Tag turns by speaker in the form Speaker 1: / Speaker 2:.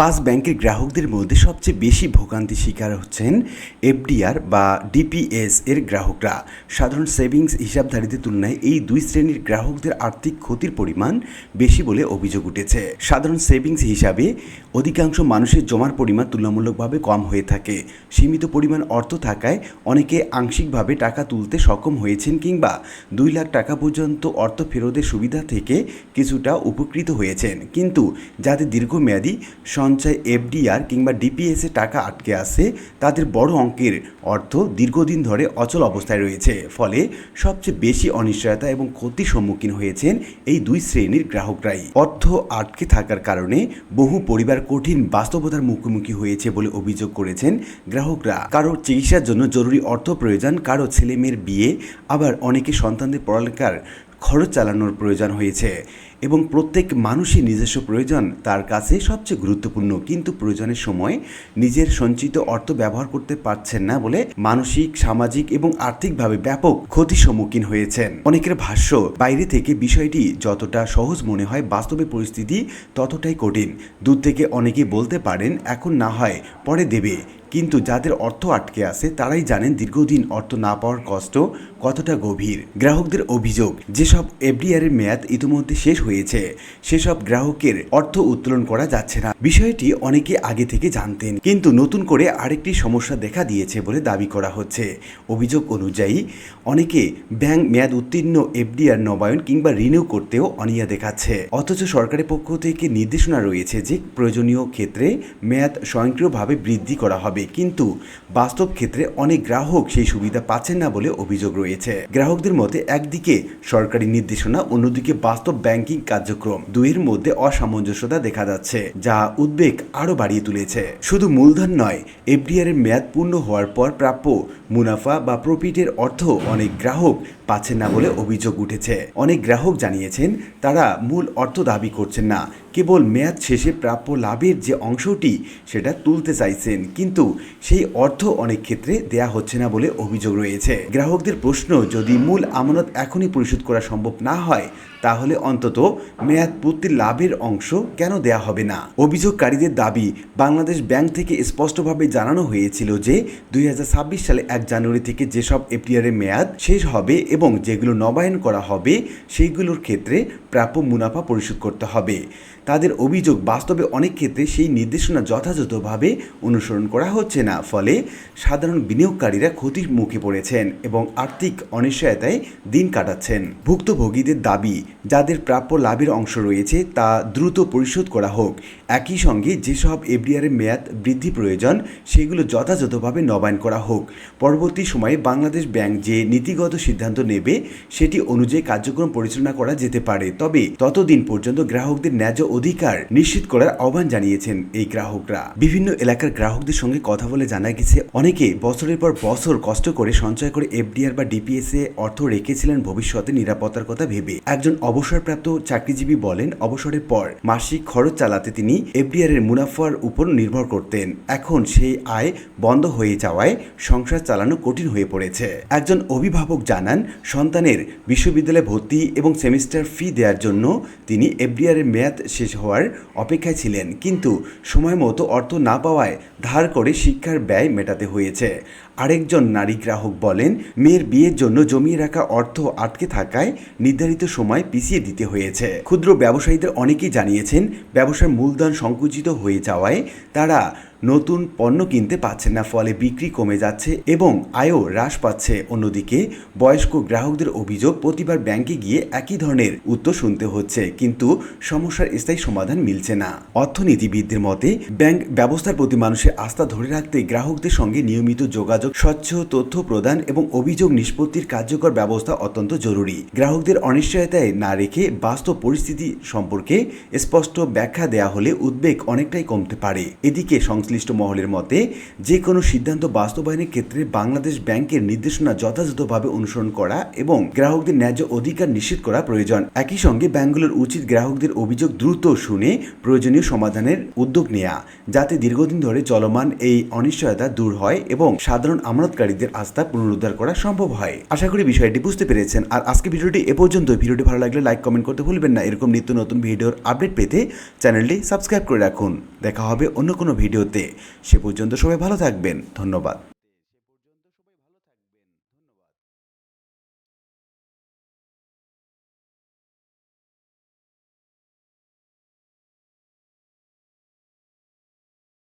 Speaker 1: পাঁচ ব্যাংকের গ্রাহকদের মধ্যে সবচেয়ে বেশি ভোগান্তি শিকার হচ্ছেন এফডিআর বা ডিপিএস এর গ্রাহকরা। সাধারণ সেভিংস হিসাবধারীদের তুলনায় এই দুই শ্রেণীর গ্রাহকদের আর্থিক ক্ষতির পরিমাণ বেশি বলে অভিযোগ উঠেছে। সাধারণ সেভিংস হিসাবে অধিকাংশ মানুষের জমার পরিমাণ তুলনামূলকভাবে কম হয়ে থাকে। সীমিত পরিমাণ অর্থ থাকায় অনেকে আংশিকভাবে টাকা তুলতে সক্ষম হয়েছেন কিংবা 2 লাখ টাকা পর্যন্ত অর্থ ফেরতের সুবিধা থেকে কিছুটা উপকৃত হয়েছেন। কিন্তু যাদের দীর্ঘমেয়াদী সঞ্চয় এফডিআর কিংবা ডিপিএসে টাকা আটকে আছে, তাদের বড় অঙ্কের অর্থ দীর্ঘদিন ধরে অচল অবস্থায় রয়েছে। ফলে সবচেয়ে বেশি অনিশ্চয়তা এবং ক্ষতির সম্মুখীন হয়েছেন এই দুই শ্রেণীর গ্রাহকরাই। অর্থ আটকে থাকার কারণে বহু পরিবার কঠিন বাস্তবতার মুখোমুখি হয়েছে বলে অভিযোগ করেছেন গ্রাহকরা। কারো চিকিৎসার জন্য জরুরি অর্থ প্রয়োজন, কারো ছেলেমেয়ের বিয়ে, আবার অনেকে সন্তানদের পড়ালেখার খরচ চালানোর প্রয়োজন হয়েছে এবং প্রত্যেক মানুষের নিজস্ব প্রয়োজন তার কাছে সবচেয়ে গুরুত্বপূর্ণ, কিন্তু প্রয়োজনের সময় নিজের সঞ্চিত অর্থ ব্যবহার করতে পারছেন না বলে মানসিক, সামাজিক এবং আর্থিকভাবে ব্যাপক ক্ষতির সম্মুখীন হয়েছেন। অনেকের ভাষ্য, বাইরে থেকে বিষয়টি যতটা সহজ মনে হয়, বাস্তবে পরিস্থিতি ততটাই কঠিন। দূর থেকে অনেকেই বলতে পারেন এখন না হয় পরে দেবে, কিন্তু যাদের অর্থ আটকে আছে তারাই জানেন দীর্ঘদিন অর্থ না পাওয়ার কষ্ট কতটা গভীর। গ্রাহকদের অভিযোগ, যেসব এফডিআর এর মেয়াদ ইতিমধ্যে শেষ হয়েছে সেসব গ্রাহকের অর্থ উত্তোলন করা যাচ্ছে না। বিষয়টি অনেকে আগে থেকে জানতেন, কিন্তু নতুন করে আরেকটি সমস্যা দেখা দিয়েছে বলে দাবি করা হচ্ছে। অভিযোগ অনুযায়ী অনেকে ব্যাংক মেয়াদ উত্তীর্ণ এফডিআর নবায়ন কিংবা রিনিউ করতেও অনীহা দেখাচ্ছে, অথচ সরকারের পক্ষ থেকে নির্দেশনা রয়েছে যে প্রয়োজনীয় ক্ষেত্রে মেয়াদ স্বয়ংক্রিয়ভাবে বৃদ্ধি করা হবে। কিন্তু বাস্তব ক্ষেত্রে অনেক গ্রাহক সেই সুবিধা পাচ্ছেন না বলে অভিযোগ রয়েছে। গ্রাহকদের মতে একদিকে সরকারি নির্দেশনা, অন্যদিকে বাস্তব ব্যাংকিং কার্যক্রম, দুইয়ের মধ্যে অসামঞ্জস্যতা দেখা যাচ্ছে, যা উদ্বেগ আরও বাড়িয়ে তুলেছে। শুধু মূলধন নয়, এফডিআর এর মেয়াদ পূর্ণ হওয়ার পর প্রাপ্য মুনাফা বা প্রফিটের অর্থ অনেক গ্রাহক পাচ্ছেন না বলে অভিযোগ উঠেছে। অনেক গ্রাহক জানিয়েছেন তারা মূল অর্থ দাবি করছেন না, কেবল মেয়াদ শেষে প্রাপ্য লাভের যে অংশটি সেটা তুলতে চাইছেন, কিন্তু সেই অর্থ অনেক ক্ষেত্রে দেয়া হচ্ছে না বলে অভিযোগ রয়েছে। গ্রাহকদের প্রশ্ন, যদি মূল আমানত এখনই পরিশোধ করা সম্ভব না হয় তাহলে অন্তত মেয়াদ পূর্তির লাভের অংশ কেন দেয়া হবে না? অভিযোগকারীদের দাবি, বাংলাদেশ ব্যাংক থেকে স্পষ্টভাবে জানানো হয়েছিল যে 2026 সালে 1 জানুয়ারি থেকে যেসব এফডিআর এর মেয়াদ শেষ হবে এবং যেগুলো নবায়ন করা হবে সেইগুলোর ক্ষেত্রে প্রাপ্য মুনাফা পরিশোধ করতে হবে। তাদের অভিযোগ, বাস্তবে অনেক ক্ষেত্রে সেই নির্দেশনা যথাযথভাবে অনুসরণ করা হচ্ছে না, ফলে সাধারণ বিনিয়োগকারীরা ক্ষতির মুখে পড়েছেন এবং আর্থিক অনিশ্চয়তায় দিন কাটাচ্ছেন। ভুক্তভোগীদের দাবি, যাদের প্রাপ্য লাভের অংশ রয়েছে তা দ্রুত পরিশোধ করা হোক। একই সঙ্গে যেসব এফডিআর এর মেয়াদ বৃদ্ধি প্রয়োজন সেগুলো যথাযথভাবে নবায়ন করা হোক। পরবর্তী সময়ে বাংলাদেশ ব্যাংক যে নীতিগত সিদ্ধান্ত নেবে সেটি অনুযায়ী কার্যক্রম পরিচালনা করা যেতে পারে, তবে ততদিন পর্যন্ত গ্রাহকদের ন্যায্য অধিকার নিশ্চিত করার আহ্বান জানিয়েছেন এই গ্রাহকরা। বিভিন্ন এলাকার গ্রাহকদের সঙ্গে কথা বলে জানা গেছে অনেকে বছরের পর বছর কষ্ট করে সঞ্চয় করে এফডিআর বা ডিপিএস এ অর্থ রেখেছিলেন ভবিষ্যতে নিরাপত্তার কথা ভেবে। একজন অবসরপ্রাপ্ত চাকরিজীবী বলেন, অবসরের পর মাসিক খরচ চালাতে তিনি এফডিআর এর মুনাফার উপর নির্ভর করতেন। এখন সেই আয় বন্ধ হয়ে যাওয়ায় সংসার চালানো কঠিন হয়ে পড়েছে। একজন অভিভাবক জানান, সন্তানের বিশ্ববিদ্যালয়ে ভর্তি এবং সেমিস্টার ফি দেওয়ার জন্য তিনি এফডিআর এর মেয়াদ শেষ হওয়ার অপেক্ষায় ছিলেন, কিন্তু সময় মতো অর্থ না পাওয়ায় ধার করে শিক্ষার ব্যয় মেটাতে হয়েছে। আরেকজন নারী গ্রাহক বলেন, মেয়ের বিয়ের জন্য জমিয়ে রাখা অর্থ আটকে থাকায় নির্ধারিত সময় পিছিয়ে দিতে হয়েছে। ক্ষুদ্র ব্যবসায়ীদের অনেকেই জানিয়েছেন ব্যবসার মূলধন সংকুচিত হয়ে যাওয়ায় তারা নতুন পণ্য কিনতে পারছেন না, ফলে বিক্রি কমে যাচ্ছে এবং আয়ও হ্রাস পাচ্ছে। অন্যদিকে বয়স্ক গ্রাহকদের অভিযোগ, প্রতিবার ব্যাংকে গিয়ে একই ধরনের উত্তর শুনতে হচ্ছে, কিন্তু সমস্যার স্থায়ী সমাধান মিলছে না। অর্থনীতিবিদদের মতে ব্যাংক ব্যবস্থার প্রতি মানুষের আস্থা ধরে রাখতে গ্রাহকদের সঙ্গে নিয়মিত যোগাযোগ, স্বচ্ছ তথ্য প্রদান এবং অভিযোগ নিষ্পত্তির কার্যকর ব্যবস্থা অত্যন্ত জরুরি। গ্রাহকদের অনিশ্চয়তায় না রেখে বাস্তব পরিস্থিতি সম্পর্কে স্পষ্ট ব্যাখ্যা দেওয়া হলে উদ্বেগ অনেকটাই কমতে পারে। এদিকে সংশ্লিষ্ট মহলের মতে যে কোনো সিদ্ধান্ত বাস্তবায়নের ক্ষেত্রে বাংলাদেশ ব্যাংকের নির্দেশনা যথাযথভাবে অনুসরণ করা এবং গ্রাহকদের ন্যায্য অধিকার নিশ্চিত করা প্রয়োজন। একই সঙ্গে ব্যাংকগুলোর উচিত গ্রাহকদের অভিযোগ দ্রুত শুনে প্রয়োজনীয় সমাধানের উদ্যোগ নেওয়া, যাতে দীর্ঘদিন ধরে চলমান এই অনিশ্চয়তা দূর হয় এবং সাধারণ আমানতকারীদের আস্থা পুনরুদ্ধার করা সম্ভব হয়। আশা করি বিষয়টি বুঝতে পেরেছেন। আর আজকে ভিডিওটি এ পর্যন্ত। ভিডিওটি ভালো লাগলে লাইক কমেন্ট করতে ভুলবেন না। এরকম নিত্য নতুন ভিডিওর আপডেট পেতে চ্যানেলটি সাবস্ক্রাইব করে রাখুন। দেখা হবে অন্য কোনো ভিডিওতে। সে পর্যন্ত সবাই ভালো থাকবেন। ধন্যবাদ।